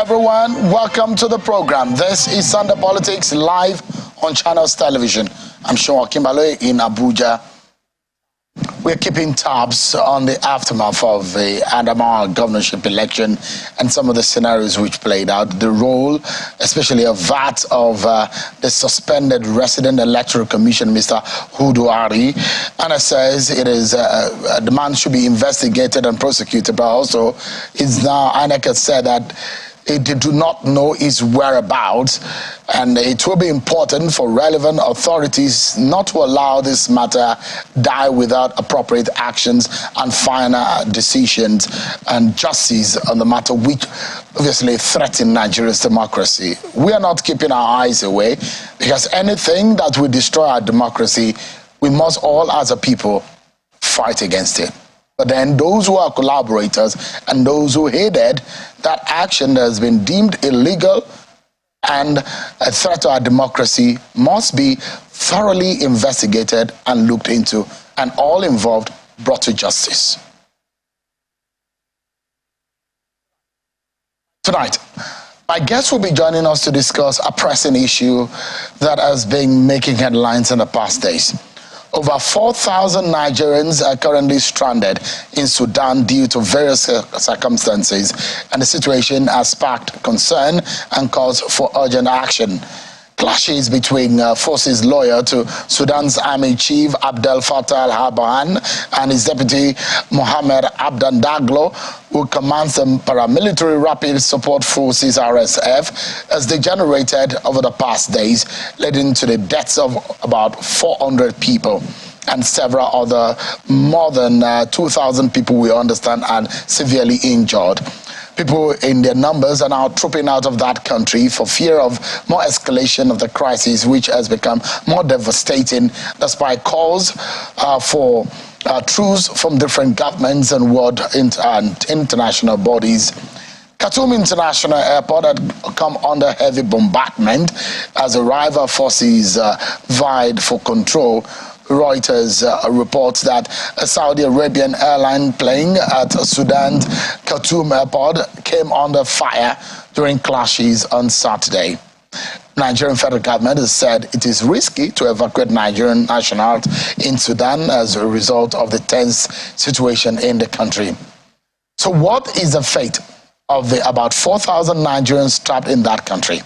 everyone. Welcome to the program. This is Sunday Politics live on Channels Television. I'm Sean Kimbale in Abuja. We're keeping tabs on the aftermath of the Adamawa governorship election and some of the scenarios which played out. The role, especially of that of the suspended resident electoral commission, Mr. Huduari. And it says it is the man should be investigated and prosecuted, but also it's now INEC has said that they do not know his whereabouts, and it will be important for relevant authorities not to allow this matter die without appropriate actions and final decisions and justice on the matter which obviously threaten Nigeria's democracy. We are not keeping our eyes away, because anything that will destroy our democracy, we must all as a people fight against it. But then those who are collaborators and those who hated that action that has been deemed illegal and a threat to our democracy must be thoroughly investigated and looked into, and all involved brought to justice. Tonight, my guest will be joining us to discuss a pressing issue that has been making headlines in the past days. Over 4,000 Nigerians are currently stranded in Sudan due to various circumstances, and the situation has sparked concern and calls for urgent action. Clashes between forces loyal to Sudan's army chief Abdel Fattah al-Burhan and his deputy Mohamed Abdan Daglo, who commands the paramilitary rapid support forces RSF, has degenerated over the past days, leading to the deaths of about 400 people. And several other, more than 2,000 people, we understand, are severely injured. People in their numbers are now trooping out of that country for fear of more escalation of the crisis, which has become more devastating despite calls for truce from different governments and world and international bodies. Khartoum International Airport had come under heavy bombardment as the rival forces vied for control. Reuters reports that a Saudi Arabian airline plane at Sudan's Khartoum Airport came under fire during clashes on Saturday. Nigerian federal government has said it is risky to evacuate Nigerian nationals in Sudan as a result of the tense situation in the country. So what is the fate of the about 4,000 Nigerians trapped in that country?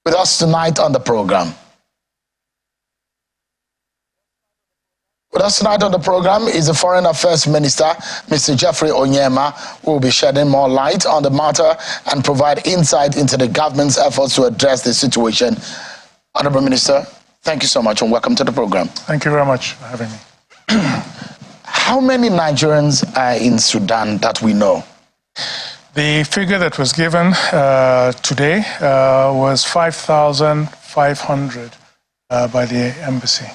With us tonight on the program. With us tonight on the program is the Foreign Affairs Minister, Mr. Jeffrey Onyeama, who will be shedding more light on the matter and provide insight into the government's efforts to address the situation. Honorable Minister, thank you so much and welcome to the program. Thank you very much for having me. How many Nigerians are in Sudan that we know? The figure that was given today was 5,500 by the embassy.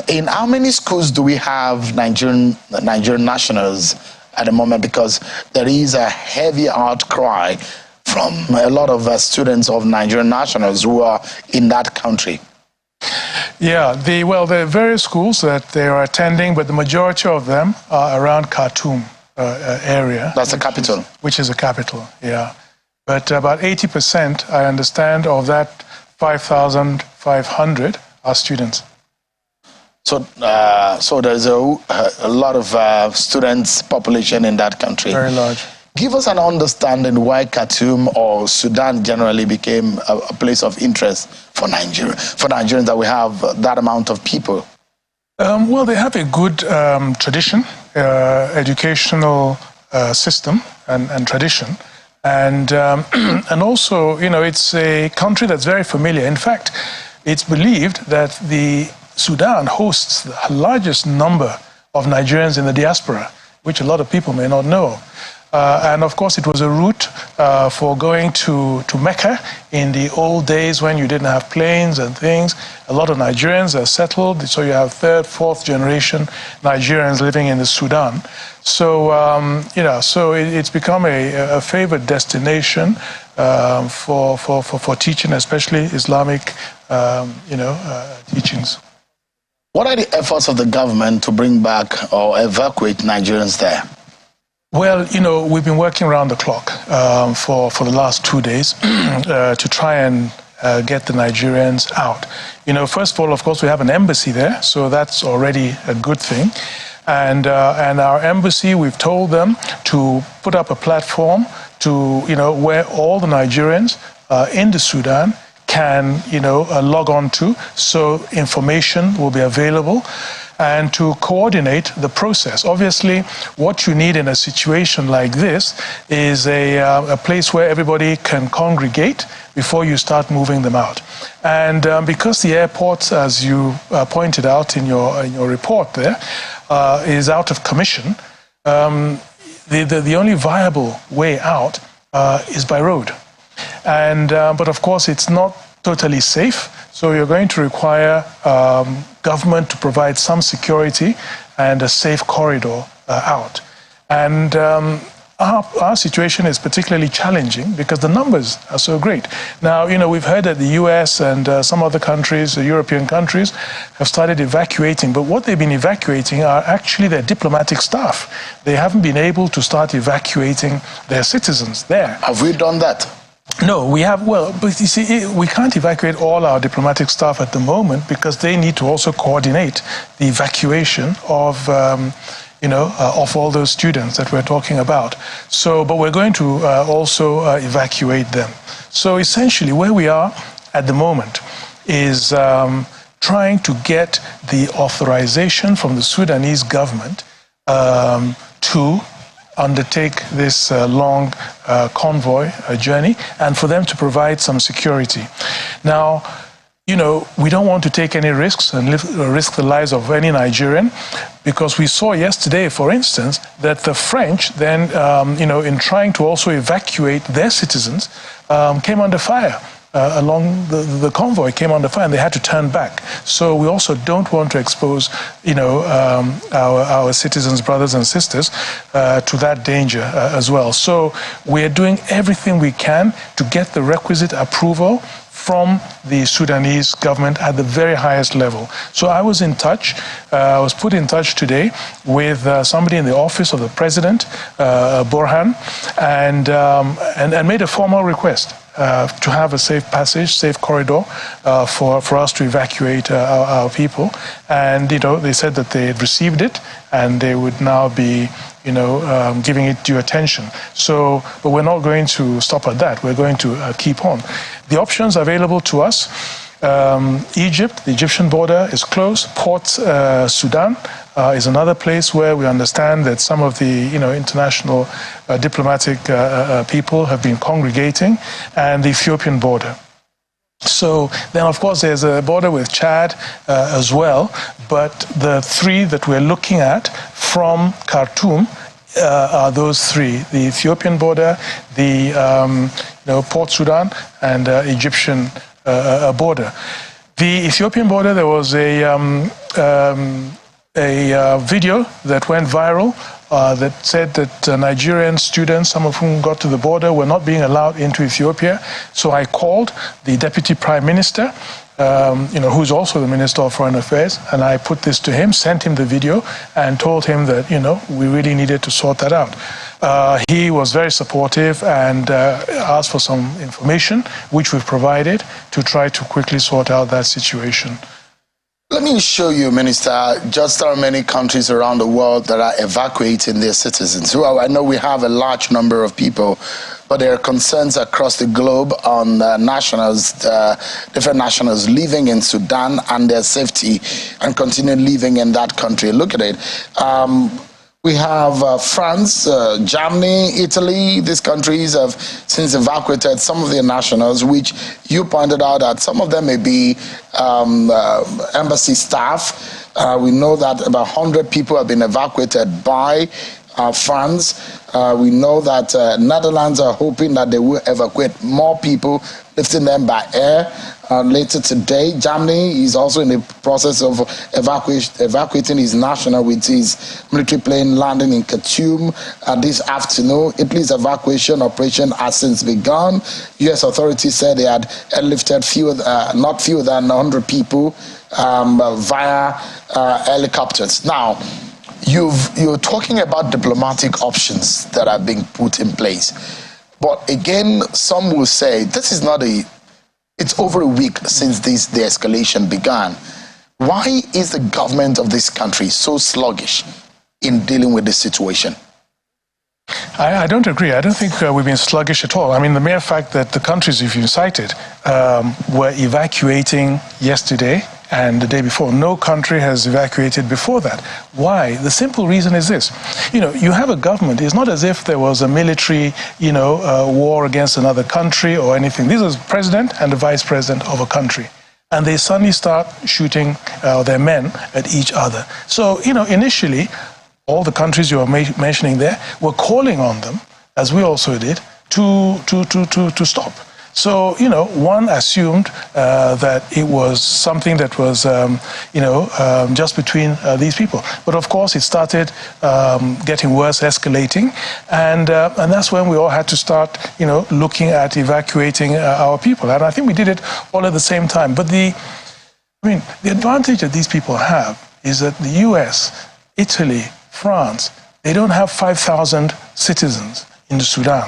In how many schools do we have Nigerian nationals at the moment? Because there is a heavy outcry from a lot of students of Nigerian nationals who are in that country. Yeah, there are various schools that they are attending, but the majority of them are around Khartoum area. That's the capital. Which is the capital, yeah. But about 80%, I understand, of that 5,500 are students. So there's a lot of students population in that country. Very large. Give us an understanding why Khartoum or Sudan generally became a place of interest for Nigerians that we have that amount of people. Well, they have a good tradition, educational system and tradition. And also, you know, it's a country that's very familiar. In fact, it's believed that the Sudan hosts the largest number of Nigerians in the diaspora, which a lot of people may not know. And of course, it was a route for going to Mecca in the old days when you didn't have planes and things. A lot of Nigerians are settled, so you have third, fourth generation Nigerians living in the Sudan. So, you know, so it's become a favored destination for teaching, especially Islamic, teachings. What are the efforts of the government to bring back or evacuate Nigerians there? Well, we've been working around the clock for the last 2 days to try and get the Nigerians out. First of all, of course, we have an embassy there, so that's already a good thing. And our embassy, we've told them to put up a platform to, where all the Nigerians in the Sudan can, log on to, so information will be available, and to coordinate the process. Obviously, what you need in a situation like this is a place where everybody can congregate before you start moving them out. And because the airport, as you pointed out in your report there, is out of commission, the only viable way out is by road. And but of course, it's not totally safe. So you're going to require government to provide some security and a safe corridor out. And our situation is particularly challenging because the numbers are so great. Now, we've heard that the US and some other countries, the European countries, have started evacuating. But what they've been evacuating are actually their diplomatic staff. They haven't been able to start evacuating their citizens there. Have we done that? No, we have, but you see, we can't evacuate all our diplomatic staff at the moment because they need to also coordinate the evacuation of, of all those students that we're talking about. So, but we're going to also evacuate them. So essentially where we are at the moment is trying to get the authorization from the Sudanese government to undertake this long convoy journey and for them to provide some security. Now, we don't want to take any risks and risk the lives of any Nigerian, because we saw yesterday, for instance, that the French then, in trying to also evacuate their citizens, came under fire. Along the convoy came under fire and they had to turn back. So we also don't want to expose, our citizens, brothers and sisters, to that danger as well. So we're doing everything we can to get the requisite approval from the Sudanese government at the very highest level. So I was in touch, I was put in touch today with somebody in the office of the president, Borhan, and made a formal request to have a safe passage, safe corridor for us to evacuate our people. And, they said that they had received it and they would now be, giving it due attention. So, but we're not going to stop at that. We're going to keep on. The options available to us, Egypt, the Egyptian border is closed. Port Sudan is another place where we understand that some of the international diplomatic people have been congregating, and the Ethiopian border. So then, of course, there's a border with Chad as well, but the three that we're looking at from Khartoum are those three: the Ethiopian border, the Port Sudan, and Egyptian border. The Ethiopian border, there was a video that went viral that said that Nigerian students, some of whom got to the border, were not being allowed into Ethiopia. So I called the Deputy Prime Minister, who's also the Minister of Foreign Affairs, and I put this to him, sent him the video, and told him that, we really needed to sort that out. He was very supportive and asked for some information, which we've provided, to try to quickly sort out that situation. Let me show you, Minister, just how many countries around the world that are evacuating their citizens. Well, I know we have a large number of people, but there are concerns across the globe on nationals, different nationals living in Sudan and their safety and continue living in that country. Look at it. We have France, Germany, Italy. These countries have since evacuated some of their nationals, which you pointed out that some of them may be embassy staff. We know that about 100 people have been evacuated by France. We know that Netherlands are hoping that they will evacuate more people, lifting them by air. Later today, Germany is also in the process of evacuating his national with his military plane landing in Khartoum this afternoon. Italy's evacuation operation has since begun. U.S. authorities said they had airlifted not fewer than 100 people via helicopters. Now, You're talking about diplomatic options that are being put in place. But again, some will say this is not it's over a week since the escalation began. Why is the government of this country so sluggish in dealing with this situation? I don't agree. I don't think we've been sluggish at all. I mean, the mere fact that the countries you've cited were evacuating yesterday and the day before. No country has evacuated before that. Why? The simple reason is this. You have a government. It's not as if there was a military, war against another country or anything. This is the president and the vice president of a country. And they suddenly start shooting their men at each other. So, initially, all the countries you are mentioning there were calling on them, as we also did, to stop. So, one assumed that it was something that was, just between these people. But of course, it started getting worse, escalating, and that's when we all had to start, looking at evacuating our people. And I think we did it all at the same time. But the advantage that these people have is that the US, Italy, France, they don't have 5,000 citizens in Sudan.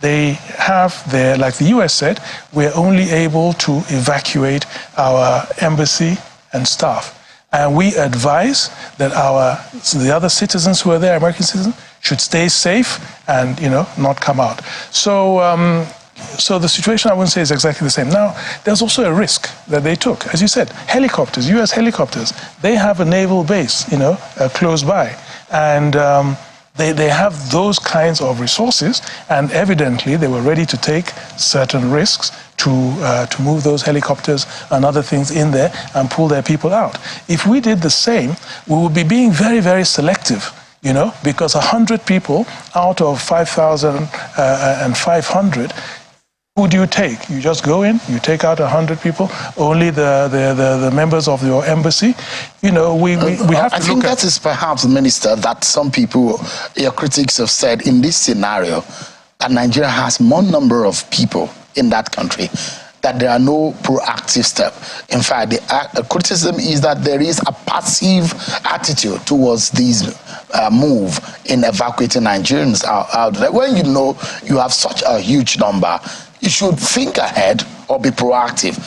They have like the US said, we're only able to evacuate our embassy and staff. And we advise that the other citizens who are there, American citizens, should stay safe and, not come out. So, so the situation, I wouldn't say, is exactly the same. Now, there's also a risk that they took. As you said, helicopters, US helicopters, they have a naval base, close by. And they have those kinds of resources, and evidently they were ready to take certain risks to move those helicopters and other things in there and pull their people out. If we did the same, we would be being very, very selective, because 100 people out of 5,500, who do you take? You just go in, you take out 100 people, only the members of your embassy. We have to look at... I think that is perhaps, Minister, that some people, your critics have said in this scenario, that Nigeria has more number of people in that country, that there are no proactive steps. In fact, the criticism is that there is a passive attitude towards these move in evacuating Nigerians out there. When you have such a huge number, you should think ahead or be proactive.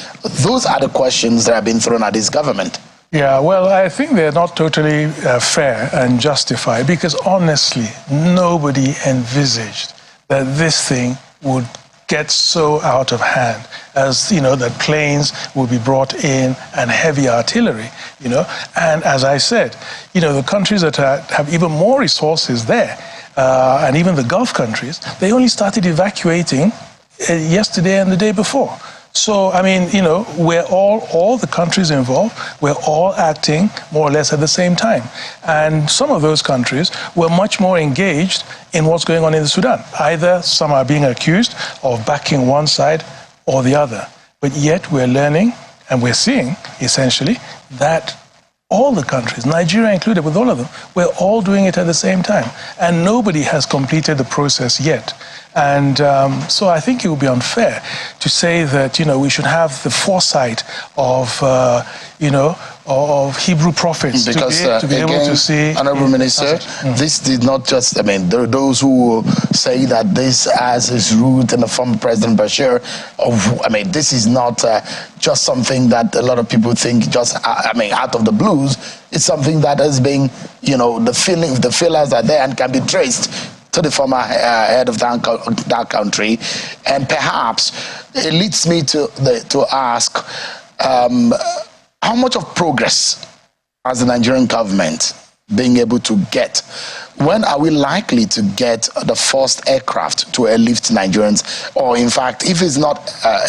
Those are the questions that have been thrown at this government. Yeah, well, I think they're not totally fair and justified, because honestly, nobody envisaged that this thing would get so out of hand as, that planes will be brought in and heavy artillery, And as I said, the countries that have even more resources there, and even the Gulf countries, they only started evacuating yesterday and the day before. So, we're all the countries involved, we're all acting more or less at the same time. And some of those countries were much more engaged in what's going on in Sudan. Either some are being accused of backing one side or the other. But yet we're learning and we're seeing, essentially, that all the countries, Nigeria included, with all of them, we're all doing it at the same time. And nobody has completed the process yet. And so I think it would be unfair to say that, we should have the foresight of, of Hebrew prophets because, to be able to see... Honorable Minister, this did not just, there are those who say that this has its root in the former President Bashir. This is not just something that a lot of people think just, out of the blues. It's something that has been, the feelers are there and can be traced to the former head of that country. And perhaps it leads me to ask, how much of progress has the Nigerian government been able to get? When are we likely to get the first aircraft to airlift Nigerians? Or in fact, if it's not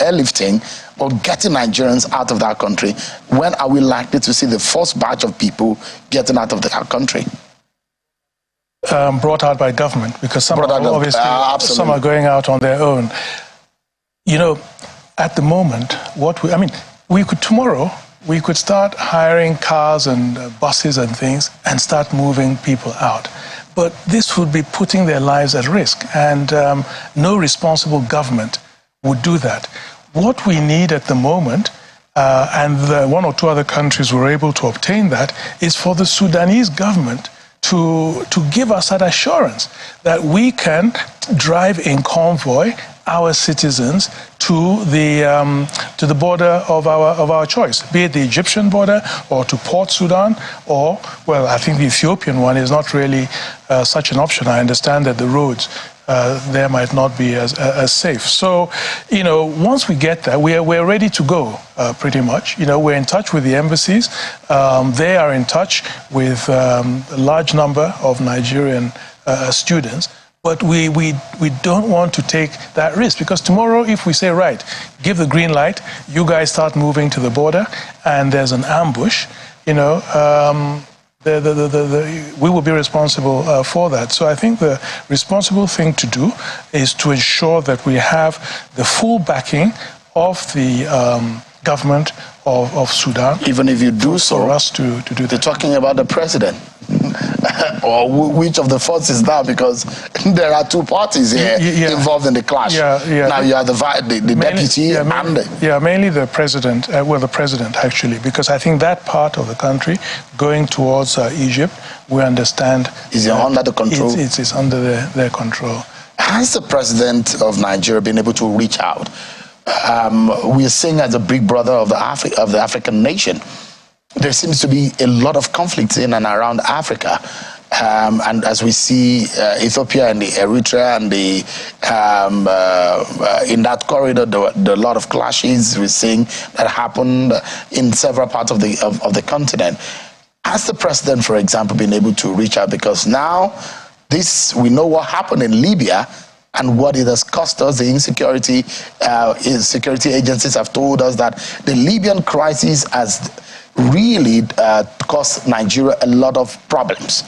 airlifting, but getting Nigerians out of that country, when are we likely to see the first batch of people getting out of that country? Brought out by government, because some are going out on their own. At the moment, tomorrow we could start hiring cars and buses and things and start moving people out. But this would be putting their lives at risk, and no responsible government would do that. What we need at the moment, and one or two other countries were able to obtain that, is for the Sudanese government to give us that assurance that we can drive in convoy our citizens to the border of our choice, be it the Egyptian border or to Port Sudan, or, well, I think the Ethiopian one is not really such an option. I understand that the roads there might not be as safe. So, once we get there, we're ready to go, pretty much. We're in touch with the embassies. They are in touch with a large number of Nigerian students. But we don't want to take that risk, because tomorrow, if we say, right, give the green light, you guys start moving to the border, and there's an ambush, we will be responsible for that. So I think the responsible thing to do is to ensure that we have the full backing of the government of Sudan. Even if you do so, for us to do that. They're talking about the president. Or which of the forces now, because there are two parties here involved in the clash. Now you are the deputy and mainly the president. The president, actually, because I think that part of the country going towards Egypt, we understand is under the control. It's under their control. Has the president of Nigeria been able to reach out? We are seeing as a big brother of the African nation. There seems to be a lot of conflicts in and around Africa. And as we see Ethiopia and the Eritrea and in that corridor, there are a lot of clashes we're seeing that happened in several parts of the continent. Has the president, for example, been able to reach out? Because now we know what happened in Libya and what it has cost us. The insecurity, security agencies have told us that the Libyan crisis has really cost Nigeria a lot of problems.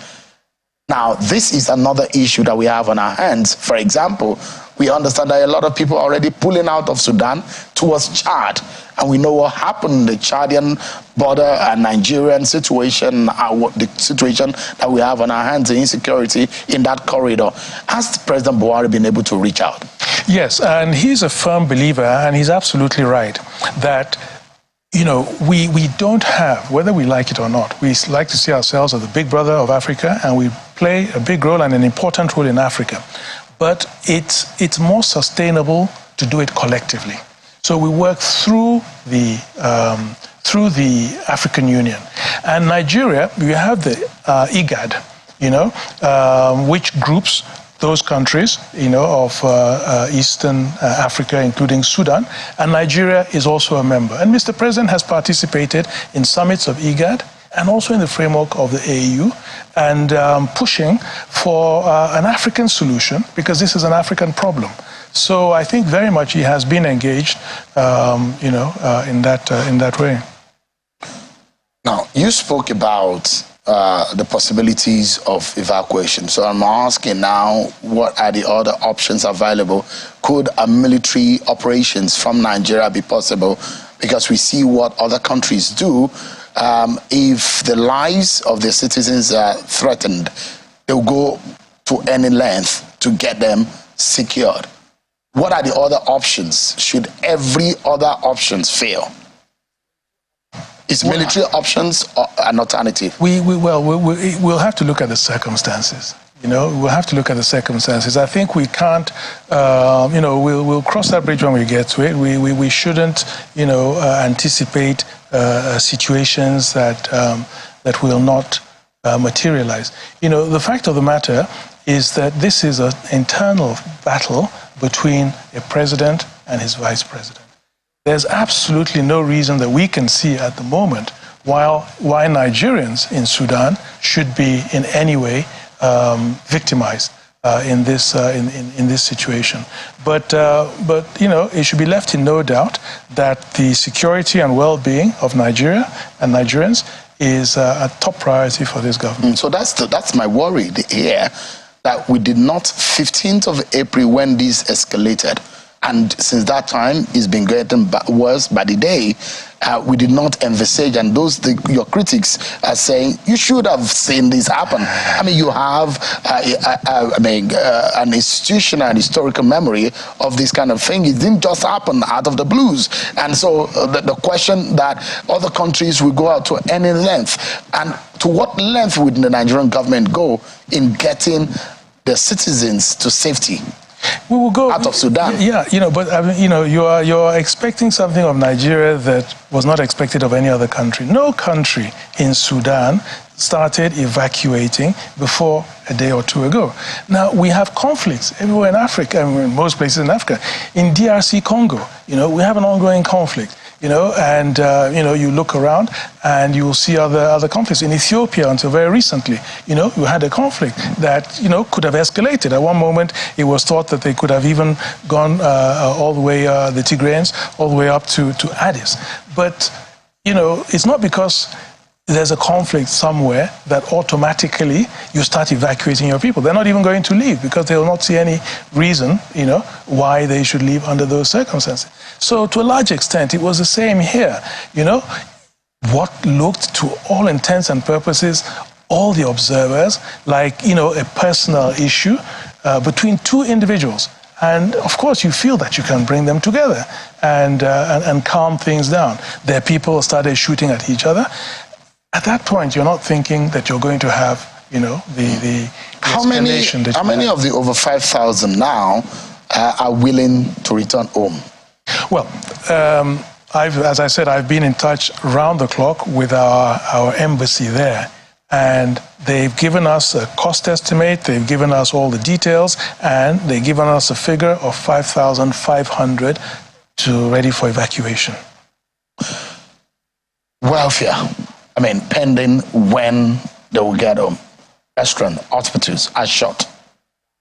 Now, this is another issue that we have on our hands. For example, we understand that a lot of people are already pulling out of Sudan towards Chad. And we know what happened in the Chadian border and Nigerian situation, the situation that we have on our hands, the insecurity in that corridor. Has President Buhari been able to reach out? Yes, and he's a firm believer, and he's absolutely right, that we don't have, whether we like it or not, we like to see ourselves as the big brother of Africa, and we play a big role and an important role in Africa. But it's more sustainable to do it collectively. So we work through the African Union. And Nigeria, we have the IGAD, which groups those countries, of Eastern Africa, including Sudan, and Nigeria is also a member. And Mr. President has participated in summits of IGAD and also in the framework of the AU, and pushing for an African solution, because this is an African problem. So I think very much he has been engaged, in that way. Now, you spoke about the possibilities of evacuation. So I'm asking now, what are the other options available? Could a military operations from Nigeria be possible? Because we see what other countries do. If the lives of their citizens are threatened, they'll go to any length to get them secured. What are the other options should every other options fail? Is military options an alternative? We'll have to look at the circumstances. We'll have to look at the circumstances. I think we can't, we'll cross that bridge when we get to it. We shouldn't, anticipate situations that will not materialize. The fact of the matter is that this is an internal battle between a president and his vice president. There's absolutely no reason that we can see at the moment why Nigerians in Sudan should be in any way victimized in this situation. But it should be left in no doubt that the security and well-being of Nigeria and Nigerians is a top priority for this government. So that's my worry here, that we did not, 15th of April when this escalated, and since that time, it's been getting worse by the day. we did not envisage, and your critics are saying you should have seen this happen. I mean, you have an institutional and historical memory of this kind of thing. It didn't just happen out of the blues. And so the question that other countries will go out to any length, and to what length would the Nigerian government go in getting their citizens to safety? We will go out of Sudan. Yeah, but I mean, you're expecting something of Nigeria that was not expected of any other country. No country in Sudan started evacuating before a day or two ago. Now, we have conflicts everywhere in Africa, in most places in Africa. In DRC Congo, we have an ongoing conflict. And you look around and you will see other conflicts. In Ethiopia, until very recently, you had a conflict that, could have escalated. At one moment, it was thought that they could have even gone all the way, the Tigrayans, all the way up to Addis. But, it's not because there's a conflict somewhere that automatically you start evacuating your people. They're not even going to leave because they will not see any reason, why they should leave under those circumstances. So to a large extent, it was the same here. What looked to all intents and purposes, all the observers, like, a personal issue between two individuals. And of course, you feel that you can bring them together and calm things down. Their people started shooting at each other. At that point, you're not thinking that you're going to have, the how many of the over 5,000 now are willing to return home? Well, as I said, I've been in touch round the clock with our embassy there, and they've given us a cost estimate, they've given us all the details, and they've given us a figure of 5,500 ready for evacuation. Welfare. Pending when they will get home. Restaurants, hospitals are shut.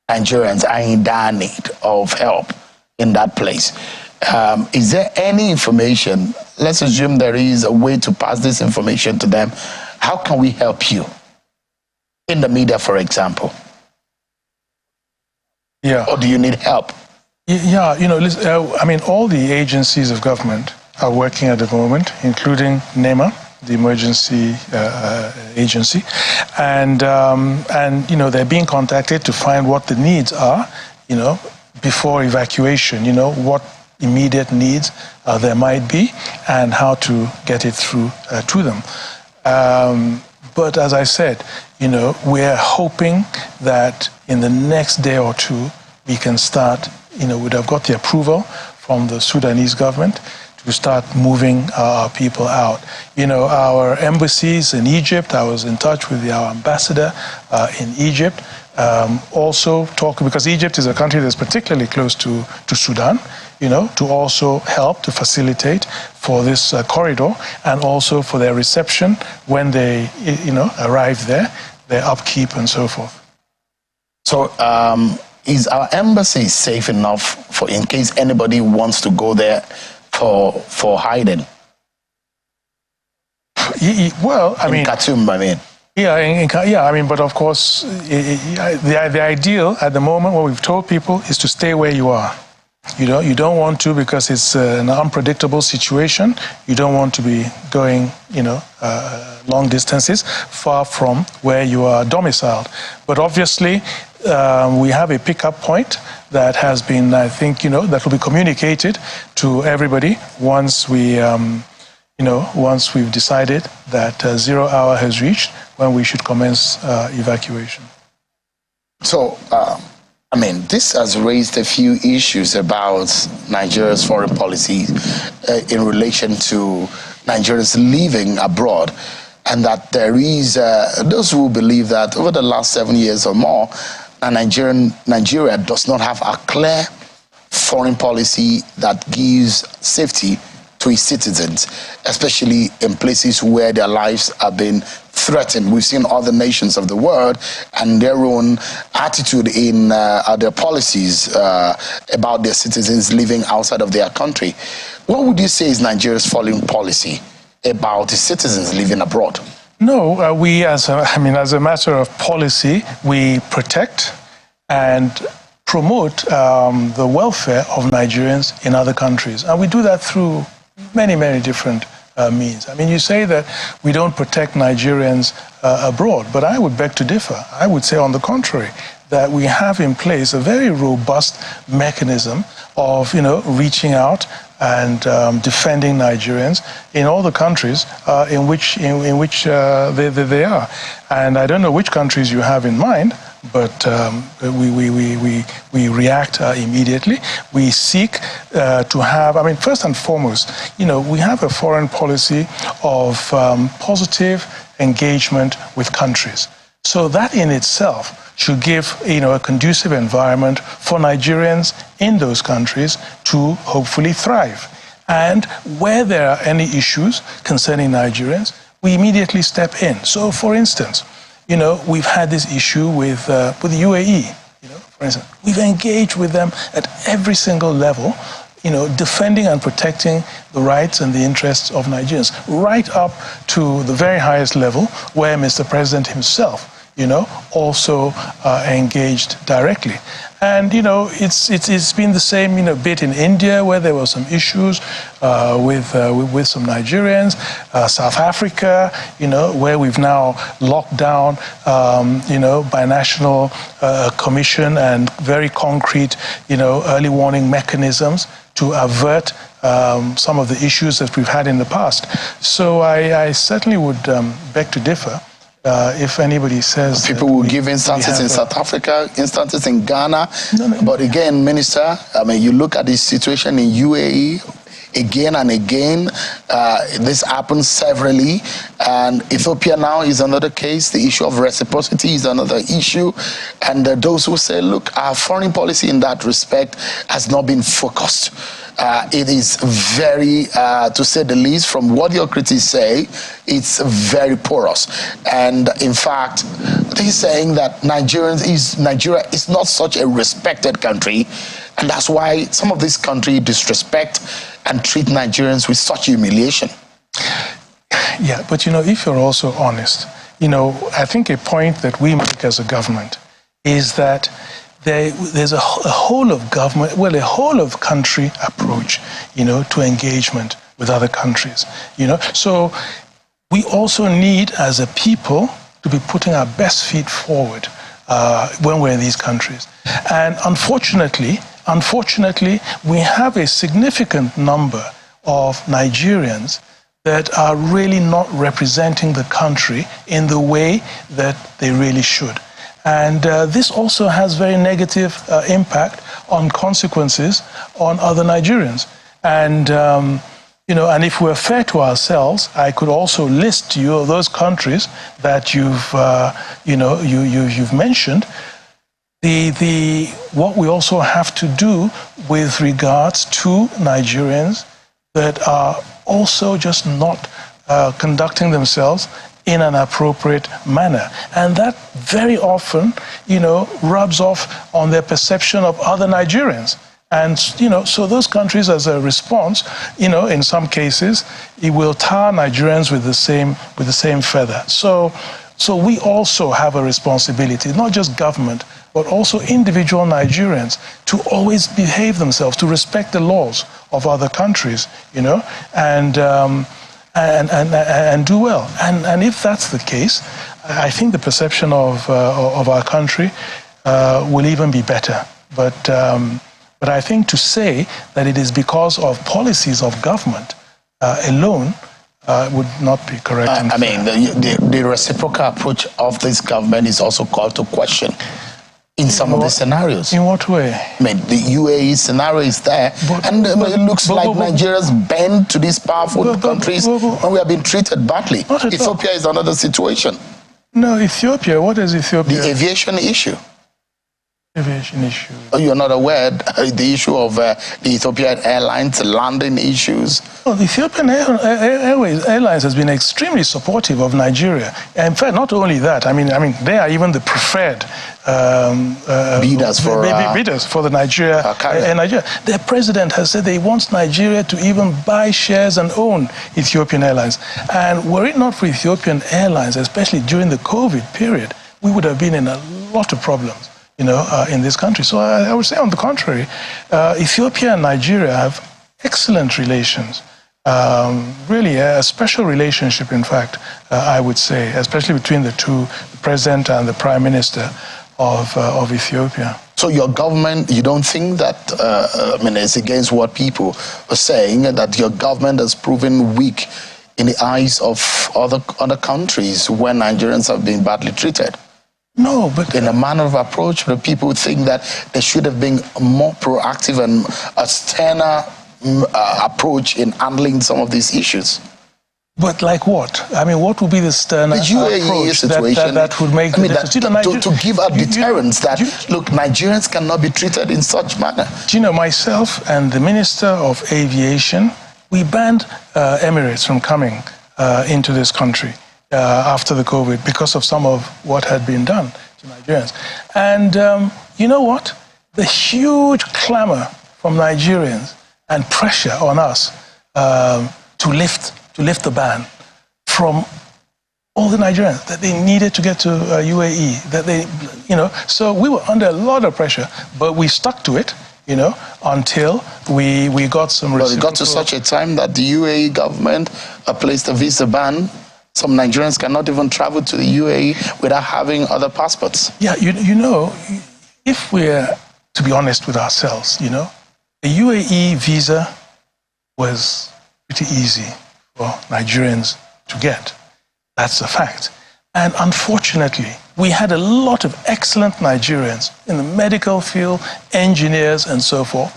Nigerians are in dire need of help in that place. Is there any information? Let's assume there is a way to pass this information to them. How can we help you? In the media, for example. Yeah. Or do you need help? Yeah, all the agencies of government are working at the moment, including NEMA, the emergency agency, and they're being contacted to find what the needs are, before evacuation, what immediate needs there might be and how to get it through to them. But as I said, we're hoping that in the next day or two we can start, we'd have got the approval from the Sudanese government to start moving our people out. Our embassies in Egypt, I was in touch with our ambassador in Egypt, also because Egypt is a country that's particularly close to Sudan, to also help to facilitate for this corridor and also for their reception when they, arrive there, their upkeep and so forth. So is our embassy safe enough for in case anybody wants to go there for hiding? Well, in Khartoum, Yeah, but of course, the ideal at the moment, what we've told people is to stay where you are. You don't want to, because it's an unpredictable situation. You don't want to be going, long distances far from where you are domiciled. But obviously, we have a pickup point that has been, I think, that will be communicated to everybody once we, once we've decided that 0 hour has reached when we should commence evacuation. So, this has raised a few issues about Nigeria's foreign policy in relation to Nigerians living abroad, and that there is those who believe that over the last 7 years or more, Nigeria does not have a clear foreign policy that gives safety to its citizens, especially in places where their lives have been threatened. We've seen other nations of the world and their own attitude in their policies about their citizens living outside of their country. What would you say is Nigeria's foreign policy about its citizens living abroad? No, we as a matter of policy, we protect and promote the welfare of Nigerians in other countries. And we do that through many, many different means. I mean, you say that we don't protect Nigerians abroad, but I would beg to differ. I would say, on the contrary, that we have in place a very robust mechanism of, reaching out and defending Nigerians in all the countries in which they are. And I don't know which countries you have in mind, but we react immediately. We seek to have, first and foremost, we have a foreign policy of positive engagement with countries. So that in itself should give, a conducive environment for Nigerians in those countries to hopefully thrive. And where there are any issues concerning Nigerians, we immediately step in. So, for instance, we've had this issue with the UAE. For instance, we've engaged with them at every single level, defending and protecting the rights and the interests of Nigerians, right up to the very highest level, where Mr. President himself, also engaged directly. And, it's been the same, bit in India, where there were some issues with some Nigerians, South Africa, where we've now locked down, binational commission and very concrete, early warning mechanisms to avert some of the issues that we've had in the past. So I certainly would beg to differ. If anybody says... People will give instances in South Africa, instances in Ghana. No. But again, Minister, you look at the situation in UAE, again and again, this happens severally. And Ethiopia now is another case. The issue of reciprocity is another issue. And those who say, look, our foreign policy in that respect has not been focused. It is very, to say the least, from what your critics say, it's very porous. And in fact, they're saying that Nigeria is not such a respected country, and that's why some of this country disrespect and treat Nigerians with such humiliation. Yeah, but if you're also honest, I think a point that we make as a government is that there's a whole of government, a whole of country approach, to engagement with other countries, So we also need, as a people, to be putting our best feet forward when we're in these countries. And unfortunately, we have a significant number of Nigerians that are really not representing the country in the way that they really should. And this also has very negative impact on consequences on other Nigerians. And, and if we're fair to ourselves, I could also list to you those countries that you've mentioned. What we also have to do with regards to Nigerians that are also just not conducting themselves in an appropriate manner. And that very often, rubs off on their perception of other Nigerians. And, so those countries, as a response, in some cases, it will tar Nigerians with the same feather. So we also have a responsibility, not just government, but also individual Nigerians, to always behave themselves, to respect the laws of other countries, and do well. And if that's the case, I think the perception of our country will even be better. But I think to say that it is because of policies of government alone would not be correct. The reciprocal approach of this government is also called to question in some of the scenarios. In what way? The UAE scenario is there, and it looks like Nigeria's bend to these powerful countries when we have been treated badly. Ethiopia is another situation. No, Ethiopia, what is Ethiopia? The aviation issue. Aviation issue. Oh, you're not aware the issue of the Ethiopian Airlines landing issues? Well, the Ethiopian Airlines has been extremely supportive of Nigeria. In fact, not only that, they are even the preferred bidders for the Nigeria. Their president has said they want Nigeria to even buy shares and own Ethiopian Airlines. And were it not for Ethiopian Airlines, especially during the COVID period, we would have been in a lot of problems, in this country. So I would say, on the contrary, Ethiopia and Nigeria have excellent relations. really a special relationship, in fact, I would say, especially between the two, the president and the prime minister of Ethiopia. So your government, you don't think that, it's against what people are saying, that your government has proven weak in the eyes of other countries when Nigerians have been badly treated? No, but in a manner of approach, the people think that there should have been a more proactive and a sterner approach in handling some of these issues. But like what? I mean, what would be the sterner approach that would make to give a deterrence that, look, Nigerians cannot be treated in such manner? Do you know, myself and the Minister of Aviation, we banned Emirates from coming into this country after the COVID because of some of what had been done to Nigerians. And you know what? The huge clamor from Nigerians and pressure on us to lift the ban from all the Nigerians, that they needed to get to UAE, that they, so we were under a lot of pressure, but we stuck to it, until we got some reciprocal... But it got to such a time that the UAE government placed a visa ban. Some Nigerians cannot even travel to the UAE without having other passports. Yeah, if we're, to be honest with ourselves, the UAE visa was pretty easy for Nigerians to get. That's a fact. And unfortunately, we had a lot of excellent Nigerians in the medical field, engineers and so forth,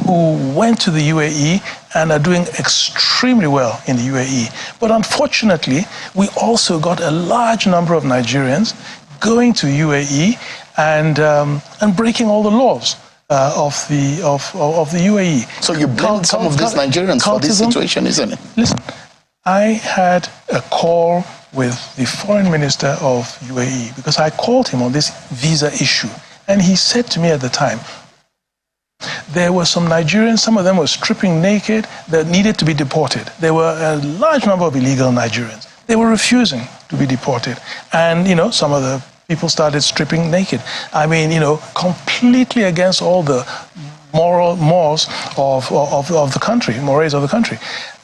who went to the UAE and are doing extremely well in the UAE. But unfortunately, we also got a large number of Nigerians going to UAE and breaking all the laws of the UAE. So you blame some of these Nigerians for this situation, isn't it? Listen, I had a call with the foreign minister of UAE because I called him on this visa issue. And he said to me at the time, there were some Nigerians, some of them were stripping naked, that needed to be deported. There were a large number of illegal Nigerians. They were refusing to be deported. And, some of the people started stripping naked. I mean, completely against all the mores of the country, mores of the country.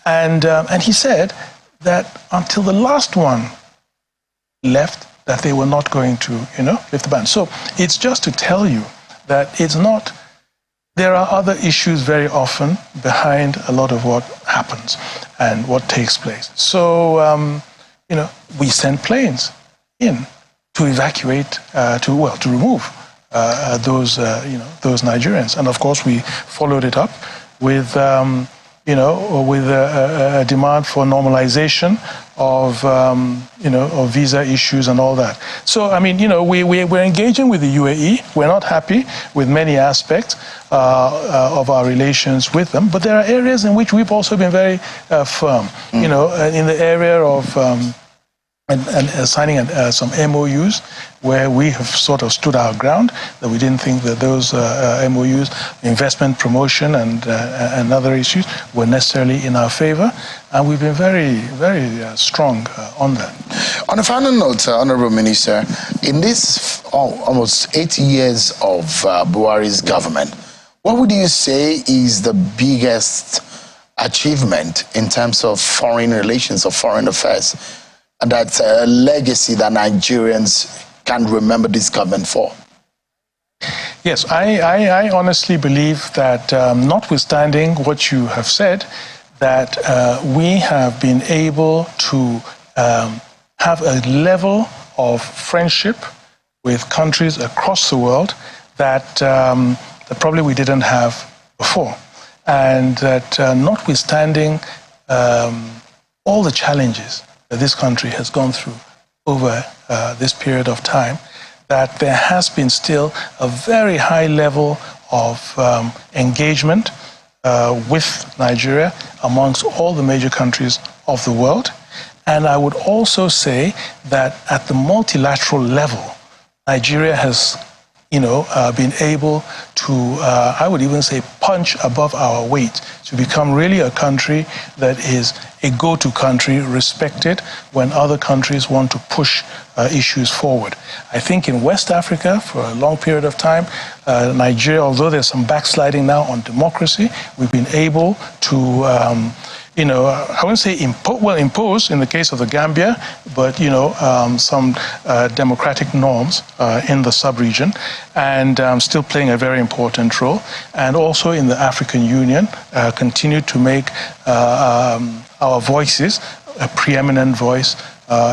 And he said that until the last one left, that they were not going to, lift the ban. So it's just to tell you that it's not... There are other issues very often behind a lot of what happens and what takes place. So, we send planes in to evacuate, to remove those Nigerians. And of course, we followed it up with, with a demand for normalization of visa issues and all that. So, I mean, we're engaging with the UAE. We're not happy with many aspects of our relations with them, but there are areas in which we've also been very firm. In the area of signing some MOUs where we have sort of stood our ground, that we didn't think that those MOUs, investment promotion and other issues, were necessarily in our favor. And we've been very, very strong on that. On a final note, Honorable Minister, in this almost 8 years of Buhari's government, what would you say is the biggest achievement in terms of foreign relations or foreign affairs? And that's a legacy that Nigerians can remember this government for? Yes, I honestly believe that notwithstanding what you have said, that we have been able to have a level of friendship with countries across the world that, that probably we didn't have before. And that notwithstanding all the challenges that this country has gone through over this period of time, that there has been still a very high level of engagement with Nigeria amongst all the major countries of the world. And I would also say that at the multilateral level, Nigeria has been able to, I would even say, punch above our weight to become really a country that is a go-to country, respected when other countries want to push issues forward. I think in West Africa, for a long period of time, Nigeria, although there's some backsliding now on democracy, we've been able to I wouldn't say impose in the case of the Gambia, but, some democratic norms in the sub-region, and still playing a very important role. And also in the African Union, continue to make our voices a preeminent voice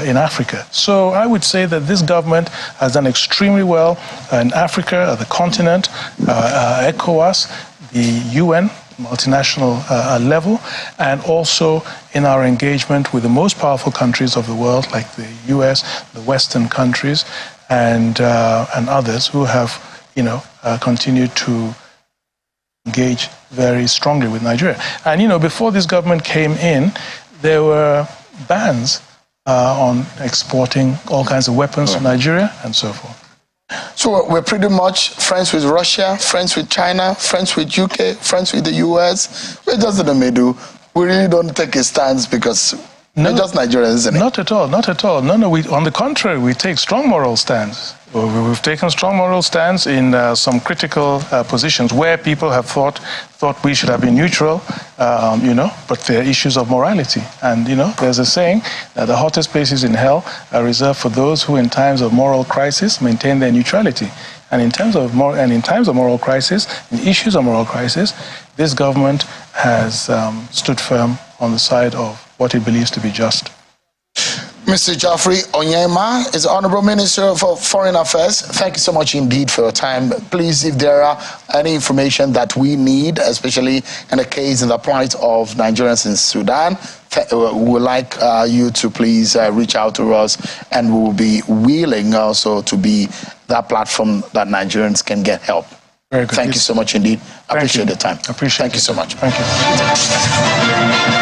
in Africa. So I would say that this government has done extremely well in Africa, the continent, ECOWAS, the UN, multinational level, and also in our engagement with the most powerful countries of the world, like the US, the Western countries, and others who have, continued to engage very strongly with Nigeria. And, before this government came in, there were bans on exporting all kinds of weapons to Nigeria and so forth. So we're pretty much friends with Russia, friends with China, friends with UK, friends with the US. We're just in the middle. We really don't take a stance because we're just Nigerians, isn't it? Not at all, not at all. No, on the contrary, we take strong moral stands. We've taken strong moral stands in some critical positions where people have thought we should have been neutral, but there are issues of morality. And, there's a saying that the hottest places in hell are reserved for those who in times of moral crisis maintain their neutrality. And in times of moral crisis, in issues of moral crisis, this government has stood firm on the side of what it believes to be just. Mr. Geoffrey Onyeama is Honorable Minister for Foreign Affairs. Thank you so much indeed for your time. Please, if there are any information that we need, especially in the case and the plight of Nigerians in Sudan, we would like you to please reach out to us, and we will be willing also to be that platform that Nigerians can get help. Very good. Thank you so much indeed. I appreciate the time. Appreciate Thank you so much. Thank you.